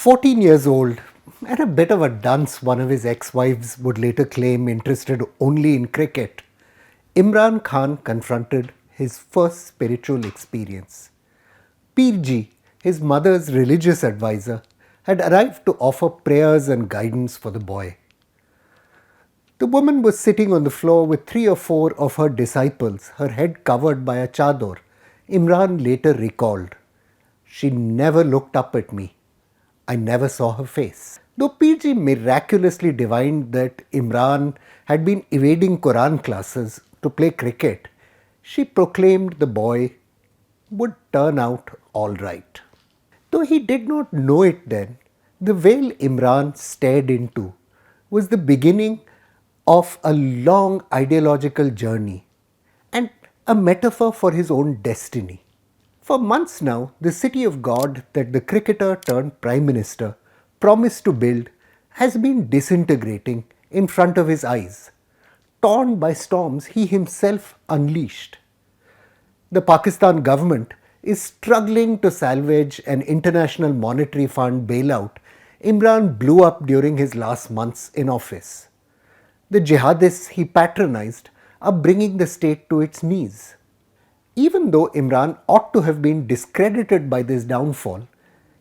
14 years old and a bit of a dunce, one of his ex-wives would later claim, interested only in cricket, Imran Khan confronted his first spiritual experience. Pirji, his mother's religious advisor, had arrived to offer prayers and guidance for the boy. The woman was sitting on the floor with three or four of her disciples, her head covered by a chador. Imran later recalled, "She never looked up at me. I never saw her face." Though PG miraculously divined that Imran had been evading Quran classes to play cricket, she proclaimed the boy would turn out all right. Though he did not know it then, the veil Imran stared into was the beginning of a long ideological journey and a metaphor for his own destiny. For months now, the city of God that the cricketer turned Prime Minister promised to build has been disintegrating in front of his eyes, torn by storms he himself unleashed. The Pakistan government is struggling to salvage an International Monetary Fund bailout Imran blew up during his last months in office. The jihadists he patronized are bringing the state to its knees. Even though Imran ought to have been discredited by this downfall,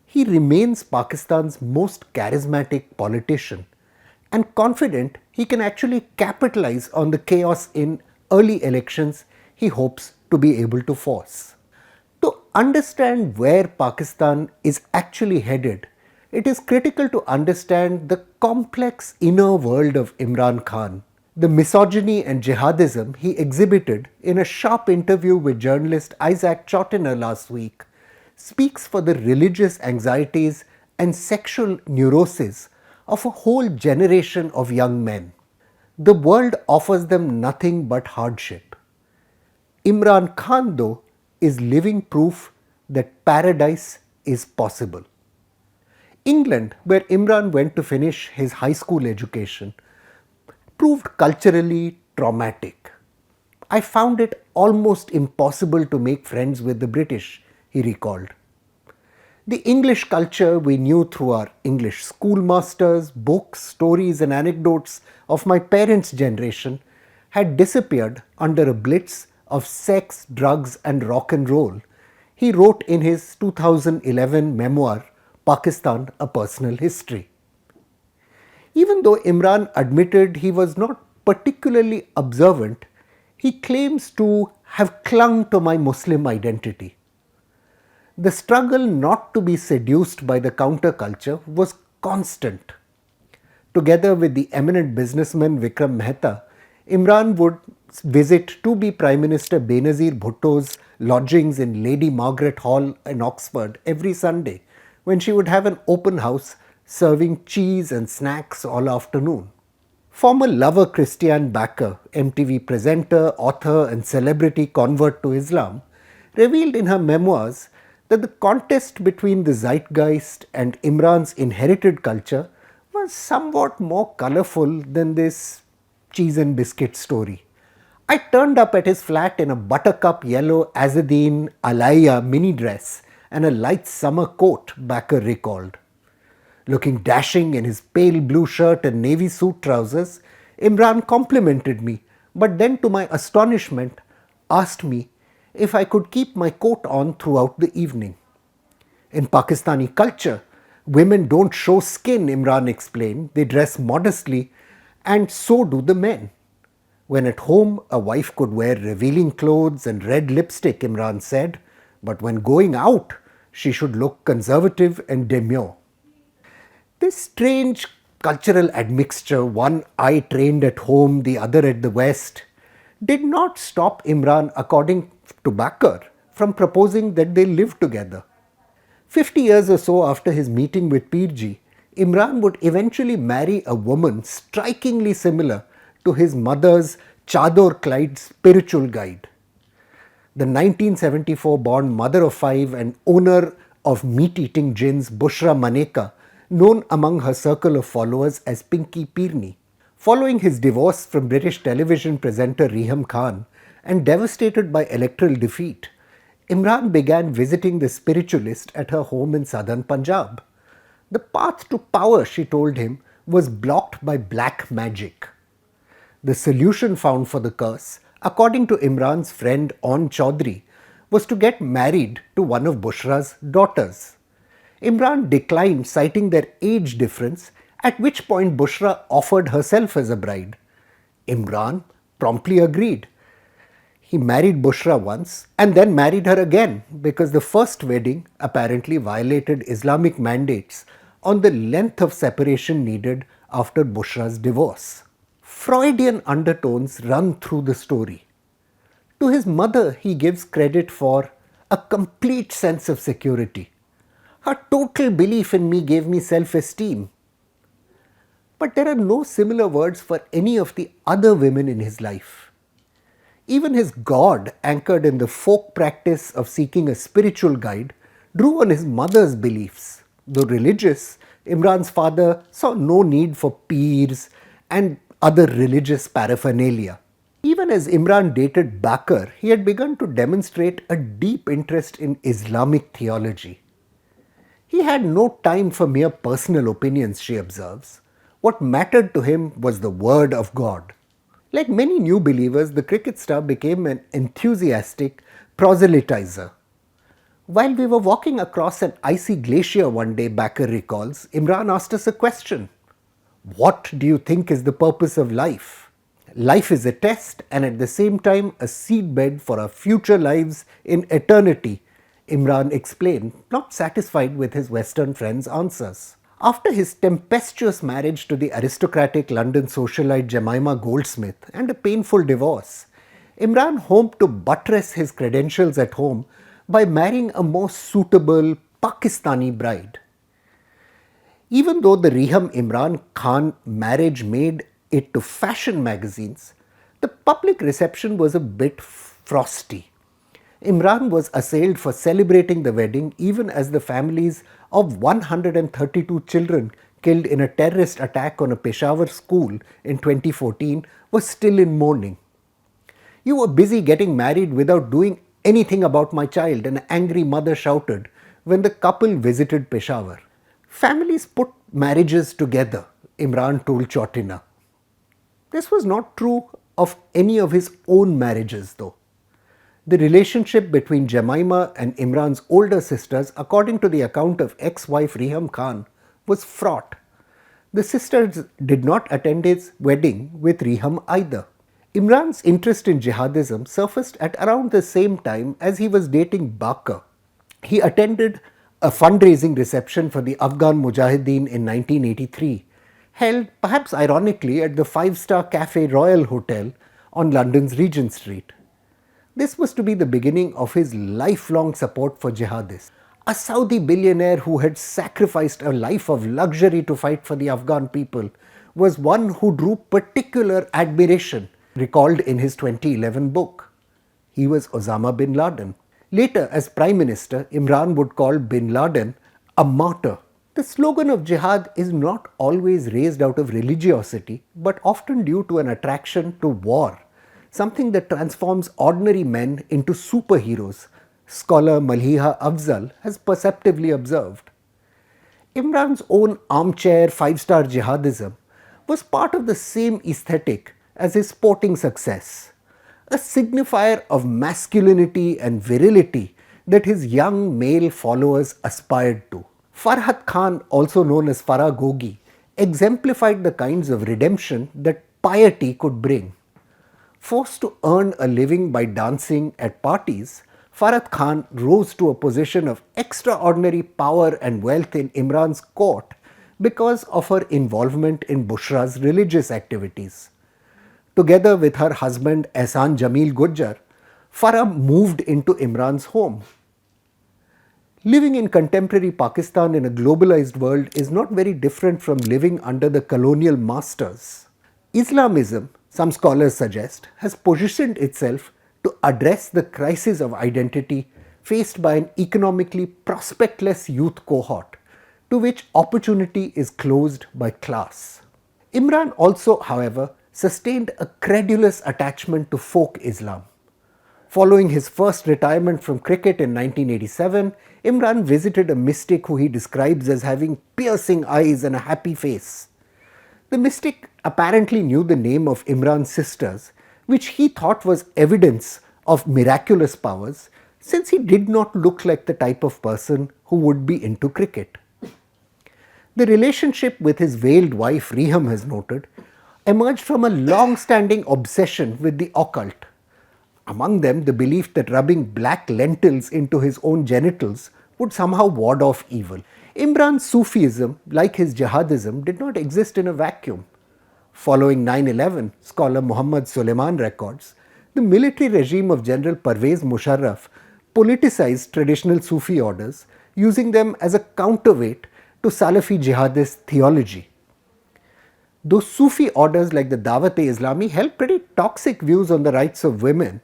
he remains Pakistan's most charismatic politician and confident he can actually capitalize on the chaos in early elections he hopes to be able to force. To understand where Pakistan is actually headed, it is critical to understand the complex inner world of Imran Khan. The misogyny and jihadism he exhibited in a sharp interview with journalist Isaac Chotiner last week speaks for the religious anxieties and sexual neuroses of a whole generation of young men. The world offers them nothing but hardship. Imran Khan, though, is living proof that paradise is possible. England, where Imran went to finish his high school education, proved culturally traumatic. I found it almost impossible to make friends with the British, he recalled. The English culture we knew through our English schoolmasters, books, stories, and anecdotes of my parents' generation had disappeared under a blitz of sex, drugs, and rock and roll, he wrote in his 2011 memoir, Pakistan, A Personal History. Even though Imran admitted he was not particularly observant, he claims to have clung to my Muslim identity. The struggle not to be seduced by the counterculture was constant. Together with the eminent businessman Vikram Mehta, Imran would visit to-be Prime Minister Benazir Bhutto's lodgings in Lady Margaret Hall in Oxford every Sunday, when she would have an open house serving cheese and snacks all afternoon. Former lover Christiane Backer, MTV presenter, author and celebrity convert to Islam, revealed in her memoirs that the contest between the zeitgeist and Imran's inherited culture was somewhat more colourful than this cheese and biscuit story. I turned up at his flat in a buttercup yellow Azadine Alaya mini dress and a light summer coat, Backer recalled. Looking dashing in his pale blue shirt and navy suit trousers, Imran complimented me, but then to my astonishment asked me if I could keep my coat on throughout the evening. In Pakistani culture, women don't show skin, Imran explained. They dress modestly, and so do the men. When at home, a wife could wear revealing clothes and red lipstick, Imran said, but when going out, she should look conservative and demure. This strange cultural admixture, one eye trained at home, the other at the West, did not stop Imran, according to Backer, from proposing that they live together. 50 years or so after his meeting with Pirji, Imran would eventually marry a woman strikingly similar to his mother's chador-clad spiritual guide. The 1974-born mother of five and owner of meat-eating gins Bushra Maneka, known among her circle of followers as Pinky Pirni. Following his divorce from British television presenter Reham Khan and devastated by electoral defeat, Imran began visiting the spiritualist at her home in southern Punjab. The path to power, she told him, was blocked by black magic. The solution found for the curse, according to Imran's friend On Chaudhry, was to get married to one of Bushra's daughters. Imran declined, citing their age difference, at which point Bushra offered herself as a bride. Imran promptly agreed. He married Bushra once and then married her again because the first wedding apparently violated Islamic mandates on the length of separation needed after Bushra's divorce. Freudian undertones run through the story. To his mother, he gives credit for a complete sense of security. Her total belief in me gave me self-esteem. But there are no similar words for any of the other women in his life. Even his God, anchored in the folk practice of seeking a spiritual guide, drew on his mother's beliefs. Though religious, Imran's father saw no need for peers and other religious paraphernalia. Even as Imran dated Bakr, he had begun to demonstrate a deep interest in Islamic theology. He had no time for mere personal opinions, she observes. What mattered to him was the word of God. Like many new believers, the cricket star became an enthusiastic proselytizer. While we were walking across an icy glacier one day, Bakr recalls, Imran asked us a question. What do you think is the purpose of life? Life is a test and at the same time a seedbed for our future lives in eternity, Imran explained, not satisfied with his Western friend's answers. After his tempestuous marriage to the aristocratic London socialite Jemima Goldsmith and a painful divorce, Imran hoped to buttress his credentials at home by marrying a more suitable Pakistani bride. Even though the Riham Imran Khan marriage made it to fashion magazines, the public reception was a bit frosty. Imran was assailed for celebrating the wedding even as the families of 132 children killed in a terrorist attack on a Peshawar school in 2014 were still in mourning. You were busy getting married without doing anything about my child, an angry mother shouted when the couple visited Peshawar. Families put marriages together, Imran told Chotina. This was not true of any of his own marriages, though. The relationship between Jemima and Imran's older sisters, according to the account of ex-wife Riham Khan, was fraught. The sisters did not attend his wedding with Riham either. Imran's interest in jihadism surfaced at around the same time as he was dating Bakr. He attended a fundraising reception for the Afghan Mujahideen in 1983, held perhaps ironically at the five-star Cafe Royal Hotel on London's Regent Street. This was to be the beginning of his lifelong support for jihadists. A Saudi billionaire who had sacrificed a life of luxury to fight for the Afghan people was one who drew particular admiration, recalled in his 2011 book. He was Osama bin Laden. Later, as Prime Minister, Imran would call bin Laden a martyr. The slogan of jihad is not always raised out of religiosity, but often due to an attraction to war, something that transforms ordinary men into superheroes, scholar Maliha Afzal has perceptively observed. Imran's own armchair five-star jihadism was part of the same aesthetic as his sporting success, a signifier of masculinity and virility that his young male followers aspired to. Farhat Khan, also known as Farah Gogi, exemplified the kinds of redemption that piety could bring. Forced to earn a living by dancing at parties, Farhat Khan rose to a position of extraordinary power and wealth in Imran's court because of her involvement in Bushra's religious activities. Together with her husband Ehsan Jamil Gujjar, Farah moved into Imran's home. Living in contemporary Pakistan in a globalized world is not very different from living under the colonial masters. Islamism, some scholars suggest, has positioned itself to address the crisis of identity faced by an economically prospectless youth cohort, to which opportunity is closed by class. Imran also, however, sustained a credulous attachment to folk Islam. Following his first retirement from cricket in 1987, Imran visited a mystic who he describes as having piercing eyes and a happy face. The mystic apparently knew the name of Imran's sisters, which he thought was evidence of miraculous powers, since he did not look like the type of person who would be into cricket. The relationship with his veiled wife, Reham has noted, emerged from a long standing obsession with the occult. Among them, the belief that rubbing black lentils into his own genitals would somehow ward off evil. Imran's Sufism, like his jihadism, did not exist in a vacuum. Following 9/11, scholar Muhammad Suleiman records, the military regime of General Pervez Musharraf politicized traditional Sufi orders, using them as a counterweight to Salafi jihadist theology. Those Sufi orders like the Dawat-e-Islami held pretty toxic views on the rights of women,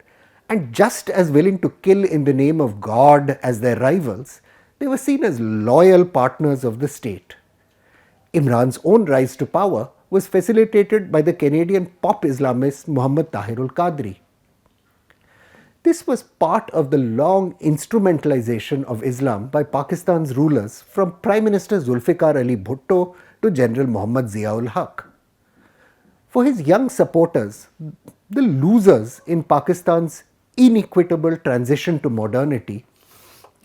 and just as willing to kill in the name of God as their rivals, they were seen as loyal partners of the state. Imran's own rise to power was facilitated by the Canadian pop Islamist Muhammad Tahirul Qadri. This was part of the long instrumentalization of Islam by Pakistan's rulers, from Prime Minister Zulfikar Ali Bhutto to General Muhammad Ziaul Haq. For his young supporters, the losers in Pakistan's inequitable transition to modernity,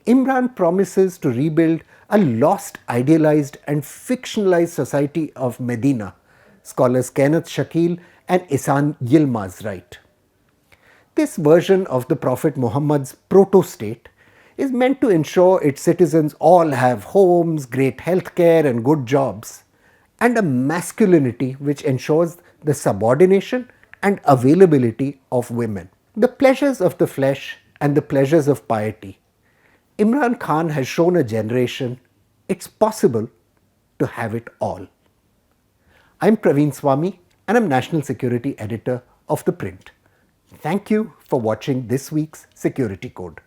Imran promises to rebuild a lost, idealized and fictionalized society of Medina, scholars Kenneth Shakil and Ihsan Yilmaz write. This version of the Prophet Muhammad's proto-state is meant to ensure its citizens all have homes, great healthcare and good jobs, and a masculinity which ensures the subordination and availability of women. The pleasures of the flesh and the pleasures of piety. Imran Khan has shown a generation it's possible to have it all. I'm Praveen Swami and I'm National Security Editor of ThePrint. Thank you for watching this week's Security Code.